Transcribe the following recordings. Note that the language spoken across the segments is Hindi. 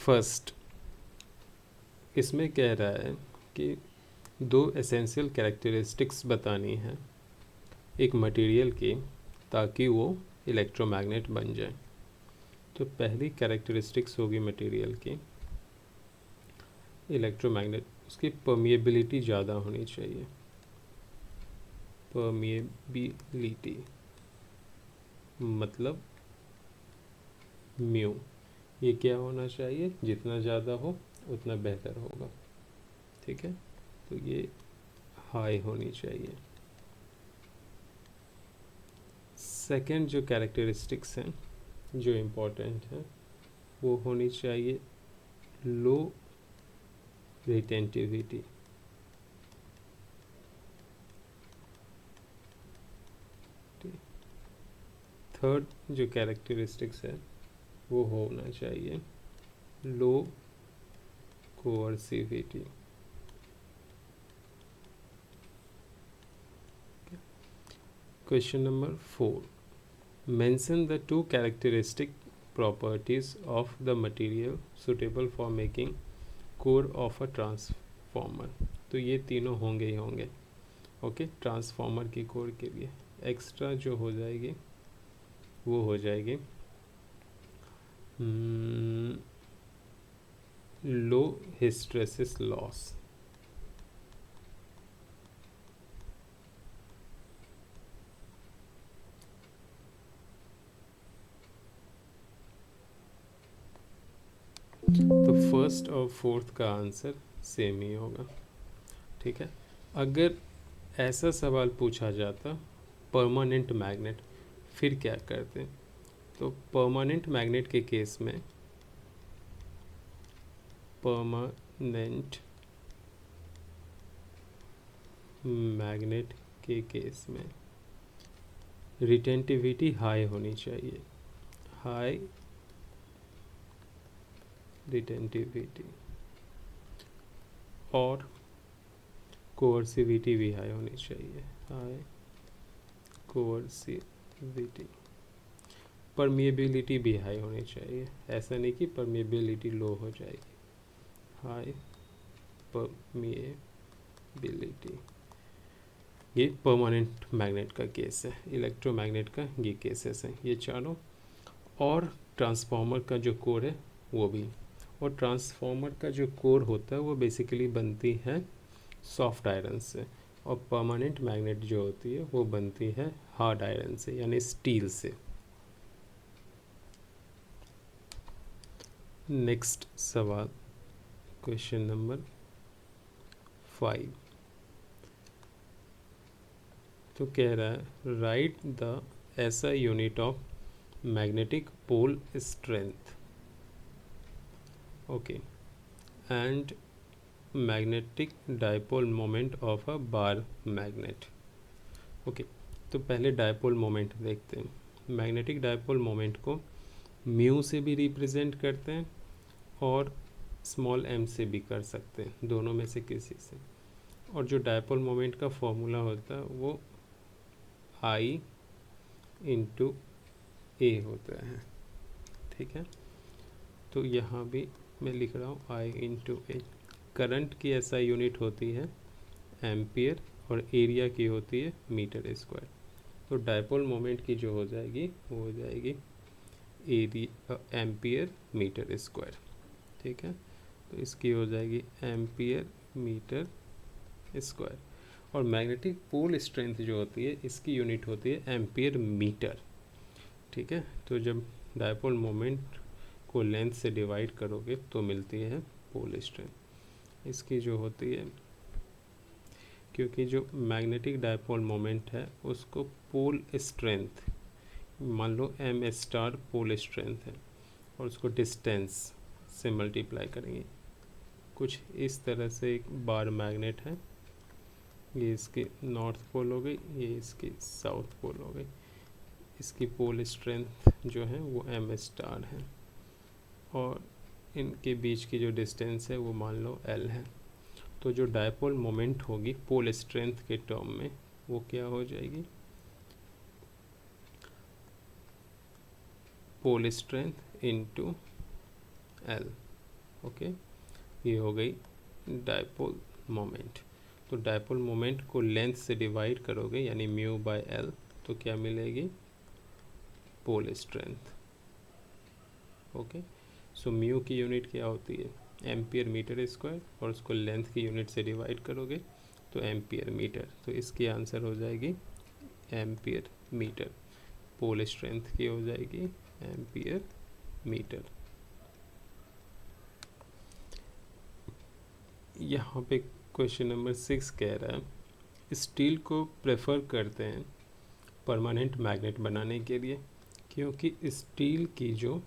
फर्स्ट इसमें कह रहा है कि दो एसेंशियल कैरेक्टरिस्टिक्स बतानी है एक मटेरियल की ताकि वो इलेक्ट्रोमैग्नेट बन जाए। तो पहली कैरेक्टरिस्टिक्स होगी मटेरियल की इलेक्ट्रोमैग्नेट, उसकी परमिएबिलिटी ज़्यादा होनी चाहिए। परमिएबिलिटी मतलब म्यू, ये क्या होना चाहिए, जितना ज़्यादा हो उतना बेहतर होगा। ठीक है, तो ये हाई होनी चाहिए। सेकंड जो कैरेक्टरिस्टिक्स हैं जो इम्पोर्टेंट है वो होनी चाहिए लो रिटेंटिविटी। थर्ड जो कैरेक्टरिस्टिक्स है वो होना चाहिए low coercivity. Question number 4, mention the two characteristic properties of the material suitable for making core of a transformer। तो ये तीनों होंगे ही होंगे। ओके, ट्रांसफॉर्मर की कोर के लिए एक्स्ट्रा जो हो जाएगी वो हो जाएगी लो हिस्ट्रेसिस लॉस। तो फर्स्ट और फोर्थ का आंसर सेम ही होगा। ठीक है, अगर ऐसा सवाल पूछा जाता परमानेंट मैग्नेट फिर क्या करते, तो परमानेंट मैग्नेट के केस में परमानेंट मैग्नेट के केस में रिटेंटिविटी हाई होनी चाहिए, हाई रिटेंटिविटी, और कोअर्सिविटी भी हाई होनी चाहिए, हाई कोअर्सिविटी। परमिएबिलिटी भी हाई होनी चाहिए, ऐसा नहीं कि परमिएबिलिटी लो हो जाएगी, हाई परमिएबिलिटी। ये परमानेंट मैग्नेट का केस है, इलेक्ट्रोमैग्नेट का ये केसेस हैं ये चारों। और ट्रांसफार्मर का जो कोर है वो भी, और ट्रांसफार्मर का जो कोर होता है वो बेसिकली बनती है सॉफ्ट आयरन से, और परमानेंट मैग्नेट जो होती है वो बनती है हार्ड आयरन से यानी स्टील से। नेक्स्ट सवाल, क्वेश्चन नंबर 5, तो कह रहा है write the SI unit of magnetic pole strength, okay, and magnetic dipole moment of a bar magnet. Okay, तो पहले डायपोल मोमेंट देखते हैं। मैग्नेटिक डायपोल मोमेंट को म्यू से भी रिप्रेजेंट करते हैं और स्मॉल m से भी कर सकते हैं, दोनों में से किसी से। और जो डायपोल मोमेंट का फॉर्मूला होता है वो I इंटू ए होता है। ठीक है, तो यहाँ भी मैं लिख रहा हूँ I इंटू ए। करंट की SI यूनिट होती है एम्पियर और एरिया की होती है मीटर स्क्वायर। तो डायपोल मोमेंट की जो हो जाएगी वो हो जाएगी एरिया एम्पियर मीटर स्क्वायर। ठीक है, तो इसकी हो जाएगी एम्पियर मीटर स्क्वायर। और मैग्नेटिक पोल स्ट्रेंथ जो होती है इसकी यूनिट होती है एम्पियर मीटर। ठीक है, तो जब डायपोल मोमेंट को लेंथ से डिवाइड करोगे तो मिलती है पोल स्ट्रेंथ। इसकी जो होती है, क्योंकि जो मैग्नेटिक डायपोल मोमेंट है उसको पोल स्ट्रेंथ, मान लो m स्टार पोल स्ट्रेंथ है, और उसको डिस्टेंस से मल्टीप्लाई करेंगे। कुछ इस तरह से एक बार मैग्नेट है, ये इसकी नॉर्थ पोल हो गई, ये इसकी साउथ पोल हो गई। इसकी पोल स्ट्रेंथ जो है वो m स्टार है, और इनके बीच की जो डिस्टेंस है वो मान लो l है। तो जो डायपोल मोमेंट होगी पोल स्ट्रेंथ के टर्म में वो क्या हो जाएगी, pole strength into l। Okay, ये हो गई डायपोल मोमेंट। तो डायपोल मोमेंट को लेंथ से डिवाइड करोगे यानी म्यू बाय एल, तो क्या मिलेगी? Pole strength. Okay, so mu की यूनिट क्या होती है? एम्पियर मीटर स्क्वायर, और उसको लेंथ की यूनिट से डिवाइड करोगे तो एम्पियर मीटर। तो इसकी आंसर हो जाएगी एम्पियर मीटर। पोल स्ट्रेंथ की हो जाएगी एम्पियर मीटर। यहाँ पे क्वेश्चन नंबर 6 कह रहा है स्टील को प्रेफर करते हैं परमानेंट मैग्नेट बनाने के लिए, क्योंकि स्टील की जो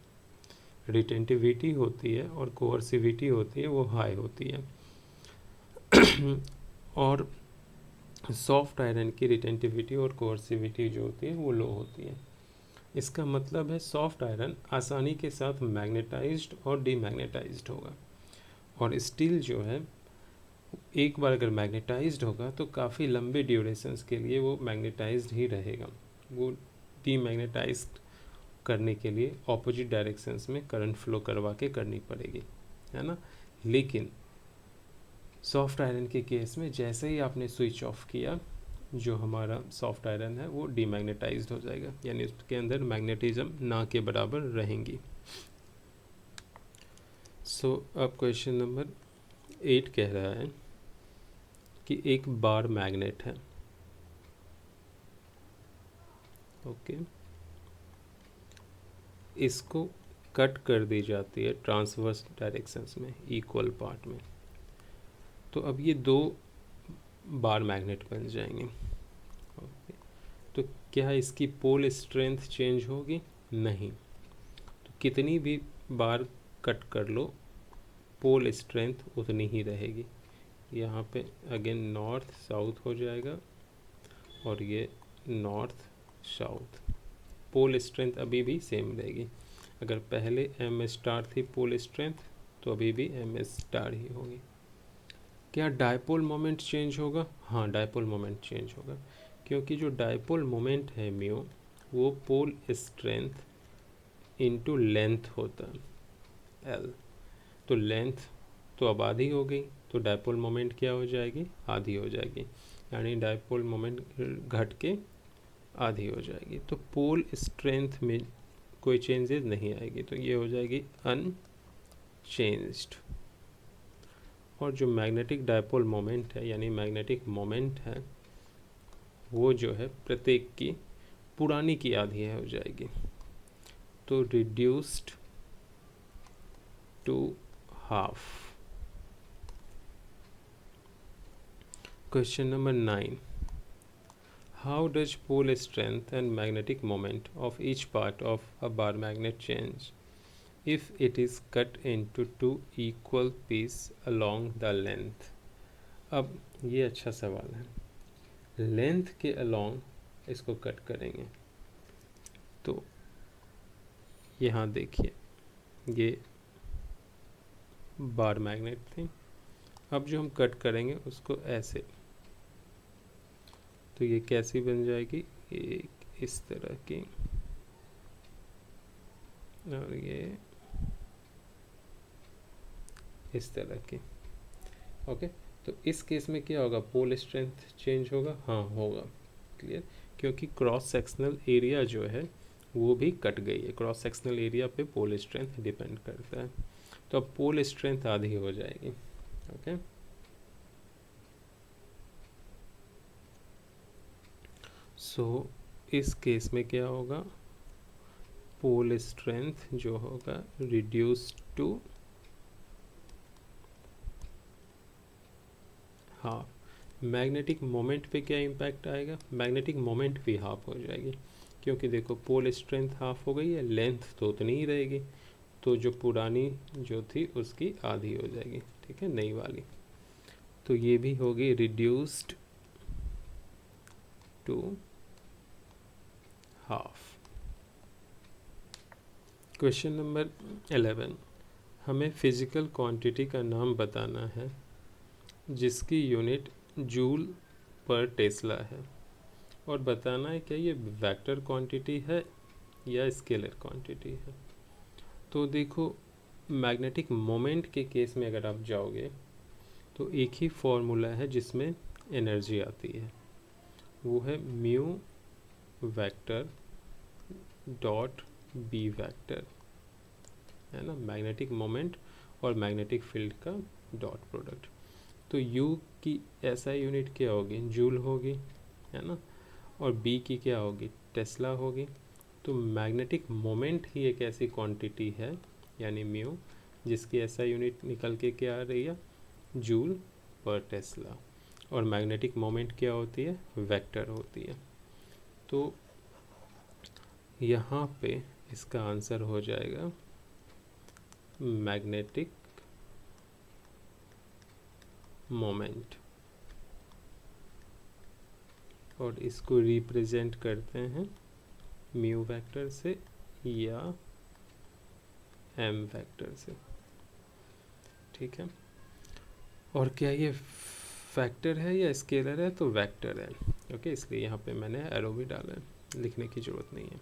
रिटेंटिविटी होती है और कोअर्सिविटी होती है वो हाई होती है, और सॉफ्ट आयरन की रिटेंटिविटी और कोअर्सिविटी जो होती है वो लो होती है। इसका मतलब है सॉफ्ट आयरन आसानी के साथ मैग्नेटाइज्ड और डीमैग्नेटाइज्ड होगा, और स्टील जो है एक बार अगर मैग्नेटाइज्ड होगा तो काफ़ी लंबे ड्यूरेशंस के लिए वो मैग्नेटाइज्ड ही रहेगा। वो डीमैग्नेटाइज्ड करने के लिए ऑपोजिट डायरेक्शंस में करंट फ्लो करवा के करनी पड़ेगी, है ना। लेकिन सॉफ्ट आयरन के केस में जैसे ही आपने स्विच ऑफ किया, जो हमारा सॉफ्ट आयरन है वो डीमैग्नेटाइज्ड हो जाएगा, यानी उसके अंदर मैग्नेटिज्म ना के बराबर रहेंगी। सो अब क्वेश्चन नंबर 8 कह रहा है कि एक बार मैग्नेट है, ओके, इसको कट कर दी जाती है ट्रांसवर्स डायरेक्शंस में इक्वल पार्ट में, तो अब ये दो बार मैग्नेट बन जाएंगे। ओके, तो क्या इसकी पोल स्ट्रेंथ चेंज होगी? नहीं। तो कितनी भी बार कट कर लो पोल स्ट्रेंथ उतनी ही रहेगी। यहाँ पे अगेन नॉर्थ साउथ हो जाएगा और ये नॉर्थ साउथ, पोल स्ट्रेंथ अभी भी सेम रहेगी। अगर पहले एम स्टार थी पोल स्ट्रेंथ, तो अभी भी एम स्टार ही होगी। क्या डायपोल मोमेंट चेंज होगा? हाँ, डायपोल मोमेंट चेंज होगा, क्योंकि जो डायपोल मोमेंट है म्यू, वो पोल स्ट्रेंथ इनटू लेंथ होता है एल। तो लेंथ तो अब आधी हो गई, तो डायपोल मोमेंट क्या हो जाएगी? आधी हो जाएगी, यानी डायपोल मोमेंट घट के आधी हो जाएगी। तो पोल स्ट्रेंथ में कोई चेंजेस नहीं आएगी, तो ये हो जाएगी अनचेंज्ड। और जो मैग्नेटिक डायपोल मोमेंट है यानी मैग्नेटिक मोमेंट है, वो जो है प्रत्येक की पुरानी की आधी हो जाएगी, तो reduced to half. Question number 9, how does pole strength and magnetic moment of each part of a bar magnet change if it is cut into two equal piece along the length? अब ये अच्छा सवाल है। लेंथ के अलोंग इसको कट करेंगे, तो यहाँ देखिए ये बार मैग्नेट थी, अब जो हम कट करेंगे उसको ऐसे, तो ये कैसी बन जाएगी? एक इस तरह की, और ये इस तरह की। ओके, तो इस केस में क्या होगा? पोल स्ट्रेंथ चेंज होगा? हाँ होगा, क्लियर, क्योंकि क्रॉस सेक्शनल एरिया जो है वो भी कट गई है। क्रॉस सेक्शनल एरिया पे पोल स्ट्रेंथ डिपेंड करता है, तो अब पोल स्ट्रेंथ आधी हो जाएगी। ओके, सो इस केस में क्या होगा? पोल स्ट्रेंथ जो होगा reduce to half. Magnetic moment पे क्या इम्पैक्ट आएगा? मैग्नेटिक मोमेंट भी हाफ हो जाएगी, क्योंकि देखो पोल स्ट्रेंथ हाफ हो गई है, लेंथ तो उतनी ही रहेगी, तो जो पुरानी जो थी उसकी आधी हो जाएगी, ठीक है, नई वाली। तो ये भी होगी reduced to half. Question number 11, हमें फिजिकल क्वांटिटी का नाम बताना है जिसकी यूनिट जूल पर टेस्ला है, और बताना है क्या ये वेक्टर क्वांटिटी है या स्केलर क्वांटिटी है। तो देखो मैग्नेटिक मोमेंट के केस में अगर आप जाओगे तो एक ही फॉर्मूला है जिसमें एनर्जी आती है, वो है mu vector dot B vector, है ना, मैग्नेटिक मोमेंट और मैग्नेटिक फील्ड का डॉट प्रोडक्ट। तो यू की एसआई यूनिट क्या होगी, जूल होगी, है ना, और बी की क्या होगी, टेस्ला होगी। तो मैग्नेटिक मोमेंट ही एक ऐसी क्वांटिटी है यानी म्यू जिसकी एसआई यूनिट निकल के क्या आ रही है, जूल पर टेस्ला, और मैग्नेटिक मोमेंट क्या होती है, वेक्टर होती है। तो यहाँ पे इसका आंसर हो जाएगा मैग्नेटिक मोमेंट, और इसको रिप्रेजेंट करते हैं म्यू वेक्टर से या एम वेक्टर से, ठीक है। और क्या ये फैक्टर है या स्केलर है, तो वेक्टर है, ओके, इसलिए यहाँ पे मैंने एरो भी डाला है, लिखने की ज़रूरत नहीं है।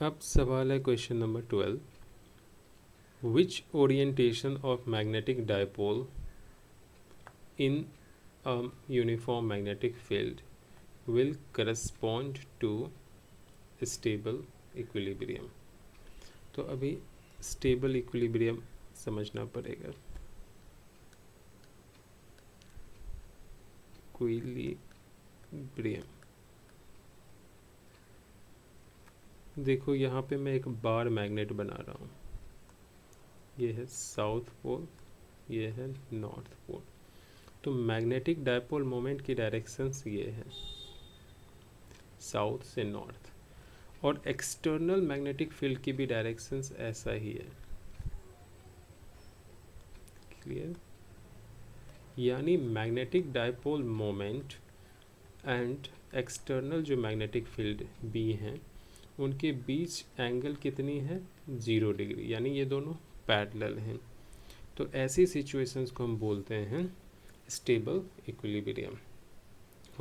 अब सवाल है question number 12, which orientation of magnetic dipole in a uniform magnetic field will correspond to stable equilibrium। तो अभी स्टेबल इक्विलिब्रियम समझना पड़ेगा। इक्विलिब्रियम, देखो यहाँ पे मैं एक बार मैग्नेट बना रहा हूँ, ये है साउथ पोल, ये है नॉर्थ पोल। तो मैग्नेटिक डायपोल मोमेंट की डायरेक्शंस ये है साउथ से नॉर्थ, और एक्सटर्नल मैग्नेटिक फील्ड की भी डायरेक्शंस ऐसा ही है, क्लियर। यानी magnetic dipole moment and external जो मैग्नेटिक फील्ड बी हैं उनके बीच एंगल कितनी है, 0 डिग्री, यानी ये दोनों पैरेलल हैं। तो ऐसी सिचुएशंस को हम बोलते हैं स्टेबल इक्विलिब्रियम,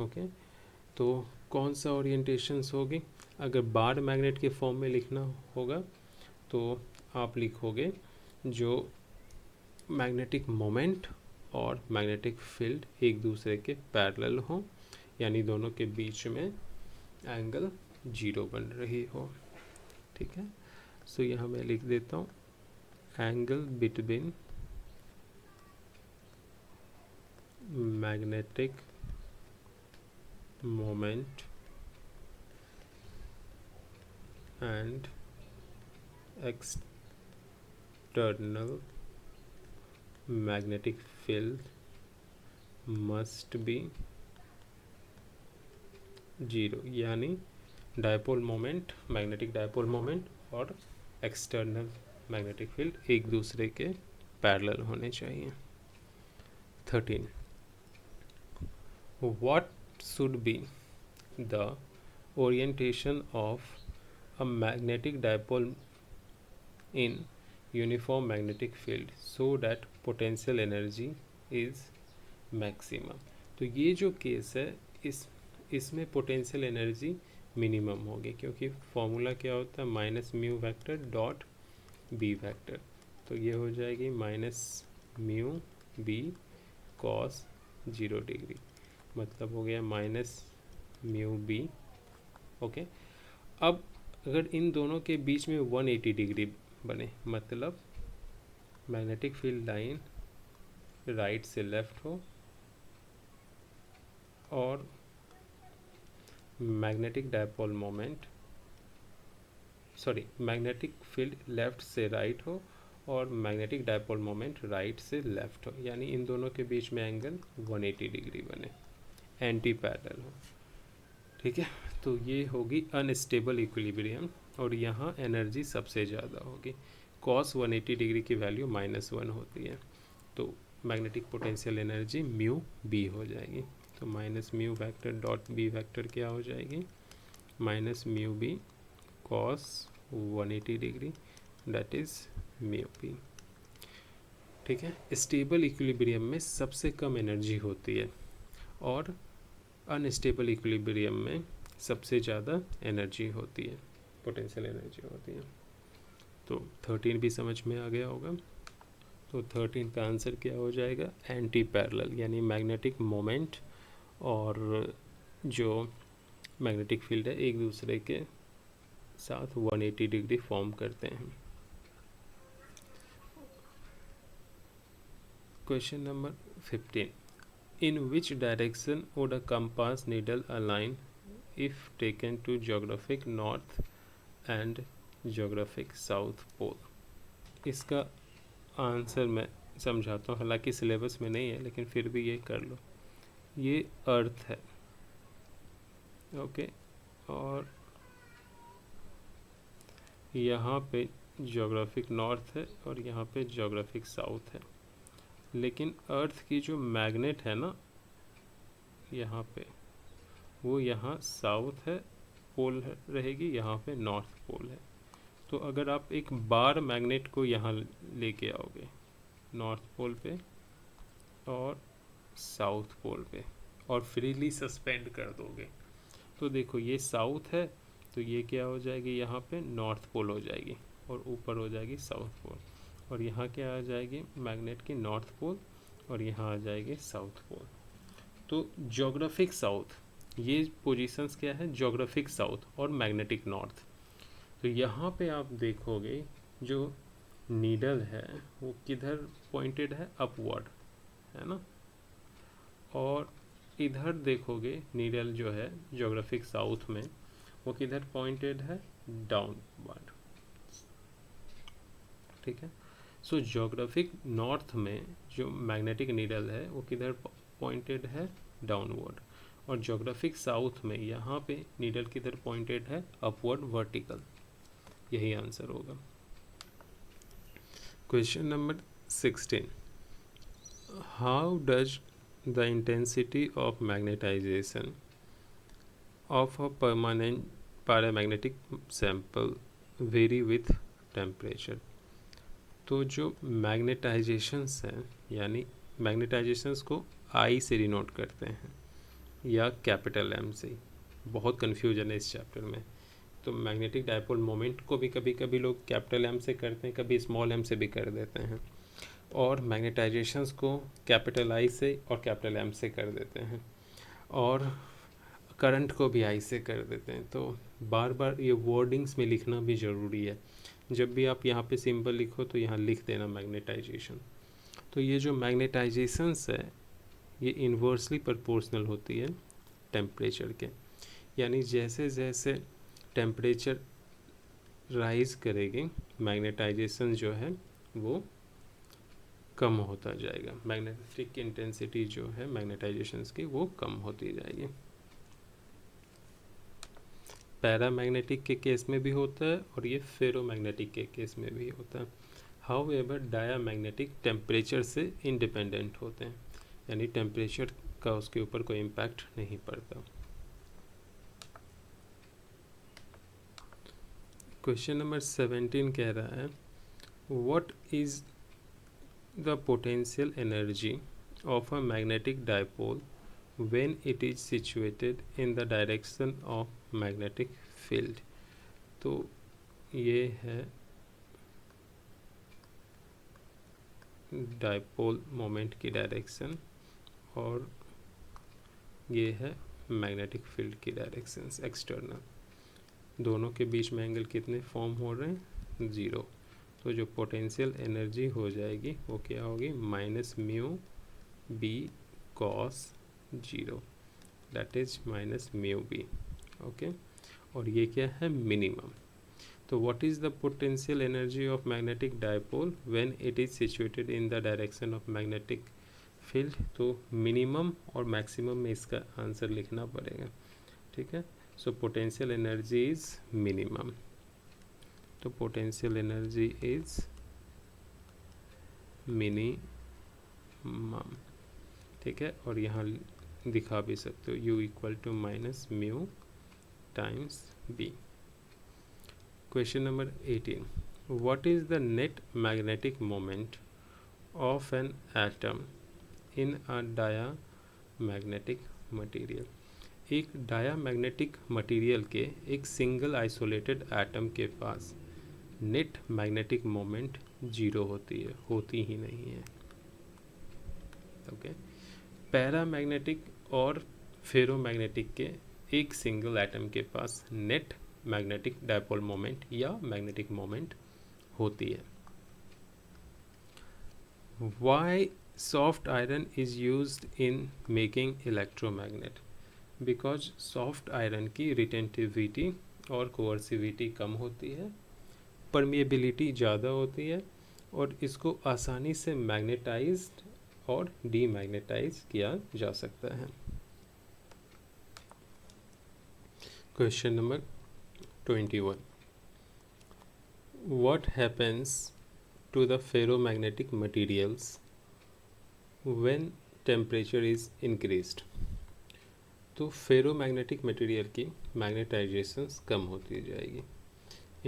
ओके। तो कौन सा ओरिएंटेशंस होगी, अगर बार मैग्नेट के फॉर्म में लिखना होगा तो आप लिखोगे जो मैग्नेटिक मोमेंट और मैग्नेटिक फील्ड एक दूसरे के पैरेलल हो, यानी दोनों के बीच में एंगल 0 बन रही हो, ठीक है। सो यहाँ मैं लिख देता हूँ angle between magnetic moment and external magnetic field must be 0, यानी dipole moment, magnetic dipole moment और एक्सटर्नल मैग्नेटिक फील्ड एक दूसरे के पैरेलल होने चाहिए। 13, what should be the orientation of a magnetic dipole in uniform magnetic field so that potential energy is maximum। तो ये जो केस है इसमें पोटेंशियल एनर्जी मिनिमम होगी, क्योंकि फॉर्मूला क्या होता है, minus mu vector dot B vector. तो ये हो जाएगी minus mu B cos 0 degree, मतलब हो गया माइनस म्यू बी, ओके। अब अगर इन दोनों के बीच में 180 डिग्री बने, मतलब मैग्नेटिक फील्ड लाइन राइट से लेफ्ट हो और magnetic dipole moment, sorry, magnetic field left से राइट हो और मैग्नेटिक डायपोल मोमेंट राइट से लेफ्ट हो, यानी इन दोनों के बीच में एंगल 180 डिग्री बने, एंटी पैरेलल हो, ठीक है। तो ये होगी अनस्टेबल इक्विलिब्रियम, और यहाँ एनर्जी सबसे ज़्यादा होगी, कॉस 180 डिग्री की वैल्यू -1 होती है, तो magnetic potential energy mu B हो जाएगी। तो minus mu vector dot B vector क्या हो जाएगी, minus mu B cos 180 degree, that is mu B, ठीक है। स्टेबल इक्विलिब्रियम में सबसे कम एनर्जी होती है और अनस्टेबल इक्विलिब्रियम में सबसे ज़्यादा एनर्जी होती है, पोटेंशियल एनर्जी होती है। तो 13 भी समझ में आ गया होगा। तो 13 का आंसर क्या हो जाएगा, एंटी पैरेलल, यानी मैग्नेटिक मोमेंट और जो मैग्नेटिक फील्ड है एक दूसरे के साथ 180 डिग्री फॉर्म करते हैं। Question number 15, in which direction would a compass needle align if taken to geographic north and geographic south pole. इसका आंसर मैं समझाता हूँ, हालांकि सिलेबस में नहीं है लेकिन फिर भी ये कर लो। ये अर्थ है, ओके, और यहाँ पे ज्योग्राफिक नॉर्थ है और यहाँ पे ज्योग्राफिक साउथ है, लेकिन अर्थ की जो मैग्नेट है ना यहाँ पे, वो यहाँ साउथ है पोल है, रहेगी, यहाँ पे नॉर्थ पोल है। तो अगर आप एक बार मैग्नेट को यहाँ लेके आओगे नॉर्थ पोल पे और साउथ पोल पे और फ्रीली सस्पेंड कर दोगे, तो देखो ये साउथ है तो ये क्या हो जाएगी, यहाँ पे नॉर्थ पोल हो जाएगी और ऊपर हो जाएगी साउथ पोल, और यहाँ क्या आ जाएगी मैग्नेट की नॉर्थ पोल और यहाँ आ जाएगी साउथ पोल। तो ज्योग्राफिक साउथ, ये पोजीशंस क्या है, ज्योग्राफिक साउथ और मैग्नेटिक नॉर्थ। तो यहाँ पे आप देखोगे जो नीडल है वो किधर पॉइंटेड है, अपवर्ड, है ना, और इधर देखोगे नीडल जो है ज्योग्राफिक साउथ में वो किधर पॉइंटेड है, डाउनवर्ड, ठीक है। सो ज्योग्राफिक नॉर्थ में जो मैग्नेटिक नीडल है वो किधर पॉइंटेड है, डाउनवर्ड, और ज्योग्राफिक साउथ में यहाँ पे नीडल किधर पॉइंटेड है, अपवर्ड, वर्टिकल। यही आंसर होगा। Question number 16, how does the intensity of magnetization of a permanent paramagnetic sample very with temperature. तो जो मैग्नेटाइजेशंस हैं, यानी मैग्नेटाइजेशंस को आई से डिनोट करते हैं या कैपिटल एम से, बहुत कन्फ्यूजन है इस चैप्टर में। तो मैग्नेटिक डायपोल मोमेंट को भी कभी कभी लोग कैपिटल एम से करते हैं, कभी स्मॉल एम से भी कर देते हैं, और मैग्नेटाइजेशंस को कैपिटल आई से और कैपिटल एम से कर देते हैं, और करंट को भी आई से कर देते हैं। तो बार बार ये वर्डिंग्स में लिखना भी ज़रूरी है। जब भी आप यहाँ पे सिंबल लिखो तो यहाँ लिख देना मैग्नेटाइजेशन। तो ये जो मैग्नेटाइजेशंस है ये इन्वर्सली प्रोपोर्शनल होती है टेम्परेचर के, यानी जैसे जैसे टेम्परेचर राइज करेगी मैग्नेटाइजेशन जो है वो कम होता जाएगा, मैग्नेटिक इंटेंसिटी जो है मैग्नेटाइजेशंस की वो कम होती जाएगी। पैरामैग्नेटिक के केस में भी होता है और ये फेरोमैग्नेटिक के केस में भी होता है। हाउ एवर डायामैग्नेटिक टेम्परेचर से इंडिपेंडेंट होते हैं, यानी टेम्परेचर का उसके ऊपर कोई इम्पैक्ट नहीं पड़ता। क्वेश्चन नंबर 17 कह रहा है, what is the potential energy of a magnetic dipole when it is situated in the direction of magnetic field। तो ये है डायपोल मोमेंट की डायरेक्शन और ये है मैग्नेटिक फील्ड की डायरेक्शंस एक्सटर्नल, दोनों के बीच में एंगल कितने फॉर्म हो रहे हैं, 0। तो जो पोटेंशियल एनर्जी हो जाएगी वो क्या होगी, minus mu B cos 0, that is minus mu B, okay. और ये क्या है, मिनिमम। तो what is the potential energy of magnetic dipole when it is situated in the direction of magnetic field. तो मिनिमम और मैक्सिमम में इसका आंसर लिखना पड़ेगा, ठीक है। So potential energy is minimum, तो पोटेंशियल एनर्जी इज मिनिमम, ठीक है। और यहाँ दिखा भी सकते हो u equal to minus mu times B. Question number 18, what is the net magnetic moment of an atom in a diamagnetic material. एक डायामैग्नेटिक मटेरियल के एक सिंगल आइसोलेटेड एटम के पास नेट मैग्नेटिक मोमेंट जीरो होती है, होती ही नहीं है। ओके, पैरामैग्नेटिक और फेरोमैग्नेटिक के एक सिंगल एटम के पास नेट मैग्नेटिक डायपोल मोमेंट या मैग्नेटिक मोमेंट होती है। Why soft iron is used in making electromagnet? Because soft iron की रिटेंटिविटी और कोअर्सिविटी कम होती है, परमिएबिलिटी ज़्यादा होती है और इसको आसानी से मैग्नेटाइज्ड और डीमैग्नेटाइज किया जा सकता है। Question number 21. What happens to the ferromagnetic materials when temperature is increased? तो फेरोमैग्नेटिक मटेरियल की मैग्नेटाइजेशंस कम होती जाएगी।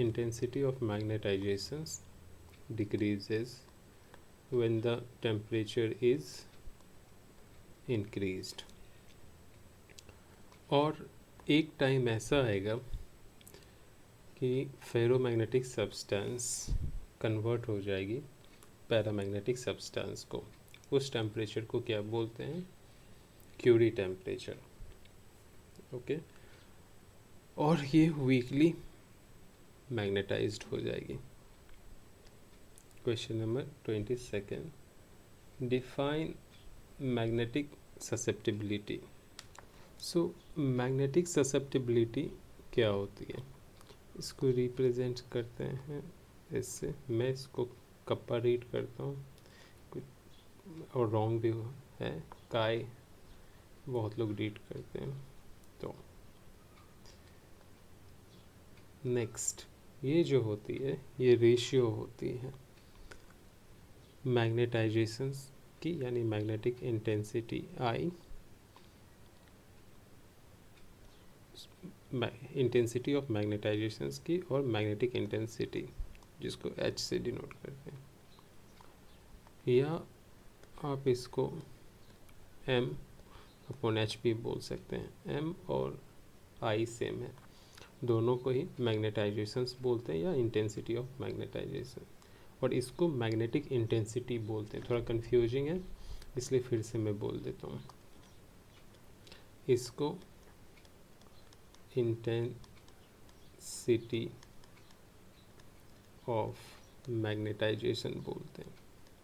Intensity of magnetisations decreases when the temperature is increased. और एक टाइम ऐसा आएगा कि फेरोमैग्नेटिक सब्सटेंस कन्वर्ट हो जाएगी पैरामैग्नेटिक सब्सटेंस को। उस टेम्परेचर को क्या बोलते हैं? Curie temperature. ओके, और ये वीकली मैग्नेटाइज्ड हो जाएगी। Question number 22. Define magnetic susceptibility. So magnetic susceptibility क्या होती है? इसको रिप्रेजेंट करते हैं इससे। मैं इसको कप्पा रीड करता हूँ और रॉन्ग भी है, काय बहुत लोग रीड करते हैं। तो नेक्स्ट, ये जो होती है ये रेशियो होती है मैग्नेटाइजेशंस की, यानी magnetic intensity I, intensity of magnetisations की, और मैग्नेटिक इंटेंसिटी जिसको H से डिनोट करते हैं, या आप इसको M अपॉन एच भी बोल सकते हैं। M और I सेम है, दोनों को ही मैग्नेटाइजेशंस बोलते हैं या इंटेंसिटी ऑफ मैग्नेटाइजेशन, और इसको मैग्नेटिक इंटेंसिटी बोलते हैं। थोड़ा कंफ्यूजिंग है इसलिए फिर से मैं बोल देता हूँ। इसको इंटेंसिटी ऑफ मैग्नेटाइजेशन बोलते हैं,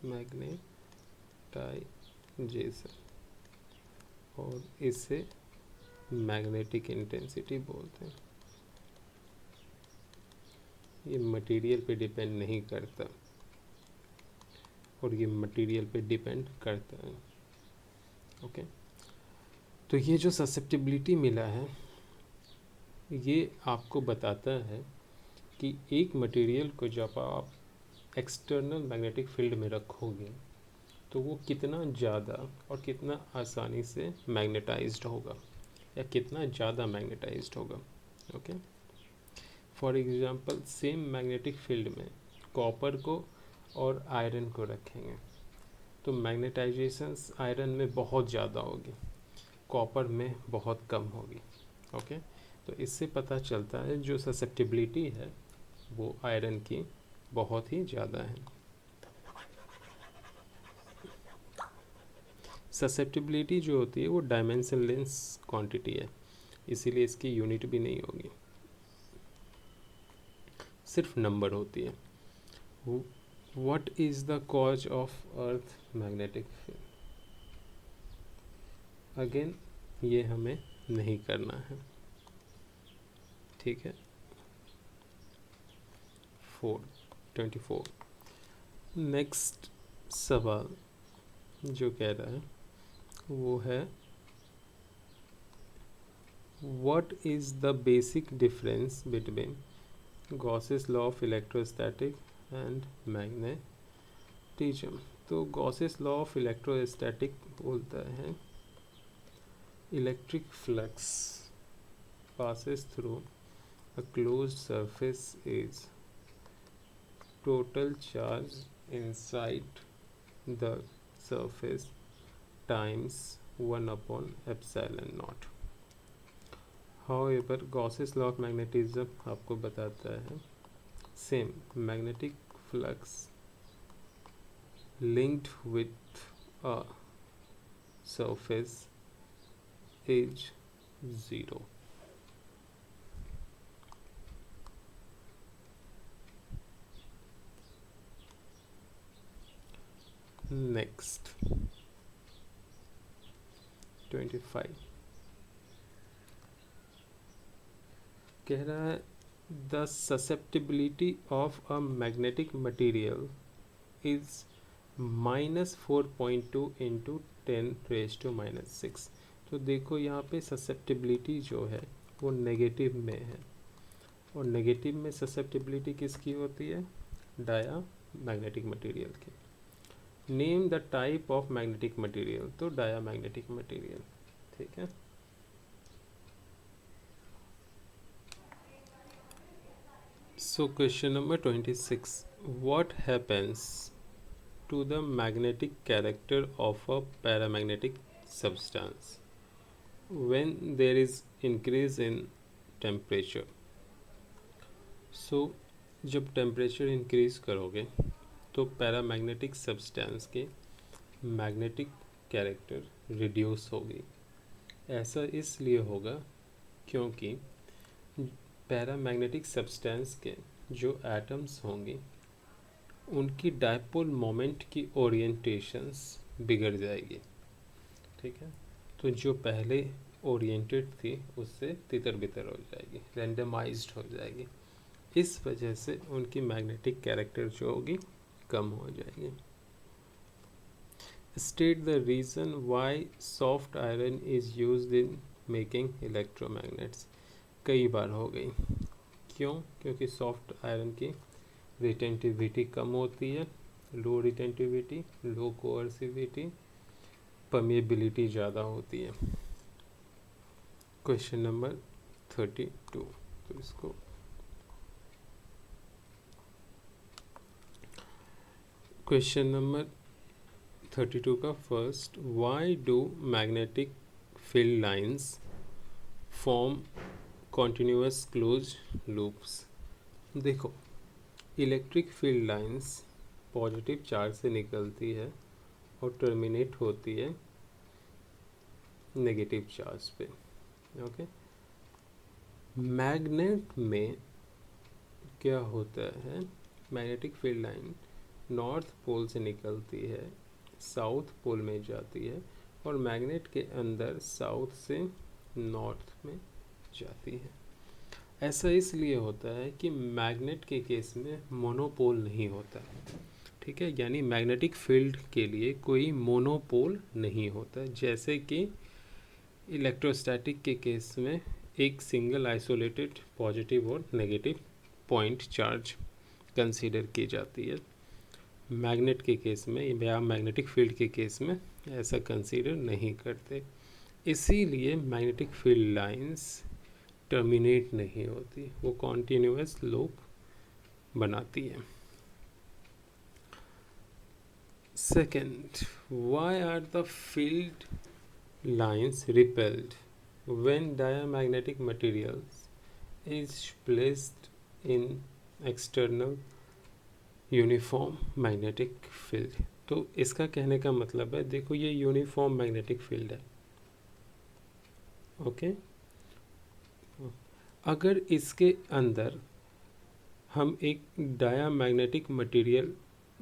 मैग्नेटाइजेशन, और इसे मैग्नेटिक इंटेंसिटी बोलते हैं। ये मटेरियल पे डिपेंड नहीं करता और ये मटेरियल पे डिपेंड करता है। ओके, तो ये जो ससेप्टिबिलिटी मिला है ये आपको बताता है कि एक मटेरियल को जब आप एक्सटर्नल मैग्नेटिक फील्ड में रखोगे तो वो कितना ज़्यादा और कितना आसानी से मैग्नेटाइज्ड होगा या कितना ज़्यादा मैग्नेटाइज्ड होगा। Okay, for example same magnetic field में कॉपर को और आयरन को रखेंगे तो मैग्नेटाइजेशंस आयरन में बहुत ज़्यादा होगी, कॉपर में बहुत कम होगी। ओके, तो इससे पता चलता है जो ससेप्टिबिलिटी है वो आयरन की बहुत ही ज़्यादा है। ससेप्टिबिलिटी जो होती है वो डायमेंशनलेस क्वांटिटी है, इसीलिए इसकी यूनिट भी नहीं होगी, सिर्फ नंबर होती है। What is the cause of earth magnetic field? Again ये हमें नहीं करना है, ठीक है। 24 नेक्स्ट सवाल जो कह रहा है वो है what is the basic difference between Gauss's law of electrostatic and magnetism. तो गॉसेस लॉ ऑफ इलेक्ट्रोस्टैटिक बोलता है electric flux passes through a closed surface is total charge inside the surface times 1 upon epsilon naught. However, Gauss's law of magnetism आपको बताता है same magnetic flux linked with a surface is 0. Next 25 कह रहा है the susceptibility of a magnetic material is -4.2 into 10⁻⁻⁶। तो देखो यहाँ पे ससेप्टिबिलिटी जो है वो नेगेटिव में है, और नेगेटिव में ससेप्टिबिलिटी किसकी होती है? डाया मैग्नेटिक मटेरियल की। Name the type of magnetic material, तो डाया मैग्नेटिक मटेरियल। ठीक है, so question number 26, what happens to the magnetic character of a paramagnetic substance when there is increase in temperature? So जब टेम्परेचर इंक्रीज करोगे तो पैरामैग्नेटिक सब्सटेंस के मैग्नेटिक कैरेक्टर रिड्यूस होगी। ऐसा इसलिए होगा क्योंकि पैरामैग्नेटिक सब्सटेंस के जो एटम्स होंगे उनकी डायपोल मोमेंट की ओरिएंटेशंस बिगड़ जाएगी। ठीक है, तो जो पहले ओरिएंटेड थी उससे तितर बितर हो जाएगी, रैंडमाइज्ड हो जाएगी। इस वजह से उनकी मैग्नेटिक कैरेक्टर जो होगी कम हो जाएगी। State the reason why soft iron is used in making electromagnets. कई बार हो गई, क्यों? क्योंकि सॉफ्ट आयरन की रिटेंटिविटी कम होती है, लो रिटेंटिविटी, लो कोअर्सिविटी, परमिएबिलिटी ज़्यादा होती है। क्वेश्चन नंबर 32, तो इसको क्वेश्चन नंबर 32 का first, why do magnetic field lines form continuous close loops. देखो, electric field lines positive charge से निकलती है और टर्मिनेट होती है नेगेटिव चार्ज पे। ओके, मैग्नेट में क्या होता है? Magnetic field line north pole से निकलती है, साउथ पोल में जाती है, और मैग्नेट के अंदर साउथ से नॉर्थ में जाती है। ऐसा इसलिए होता है कि मैग्नेट के केस में मोनोपोल नहीं होता। ठीक है, यानी मैग्नेटिक फील्ड के लिए कोई मोनोपोल नहीं होता, जैसे कि इलेक्ट्रोस्टैटिक के केस में एक सिंगल आइसोलेटेड पॉजिटिव और नेगेटिव पॉइंट चार्ज कंसीडर की जाती है। मैग्नेट के केस में या मैग्नेटिक फील्ड के केस में ऐसा कंसीडर नहीं करते, इसीलिए मैग्नेटिक फील्ड लाइंस टर्मिनेट नहीं होती, वो कॉन्टिन्यूअस लूप बनाती है। Second, why are the field lines repelled when diamagnetic materials is placed in external uniform magnetic field. तो इसका कहने का मतलब है, देखो ये यूनिफॉर्म मैग्नेटिक फील्ड है। ओके, अगर इसके अंदर हम एक डायामैग्नेटिक मटेरियल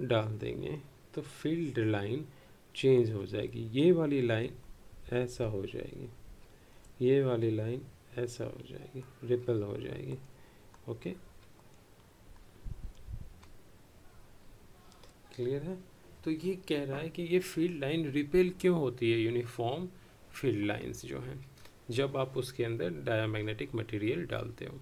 डाल देंगे तो फील्ड लाइन चेंज हो जाएगी। ये वाली लाइन ऐसा हो जाएगी, ये वाली लाइन ऐसा हो जाएगी, रिपल हो जाएगी। ओके, क्लियर है? तो ये कह रहा है कि ये फील्ड लाइन रिपेल क्यों होती है, यूनिफॉर्म फील्ड लाइंस जो हैं, जब आप उसके अंदर डायामैग्नेटिक मटेरियल डालते हो।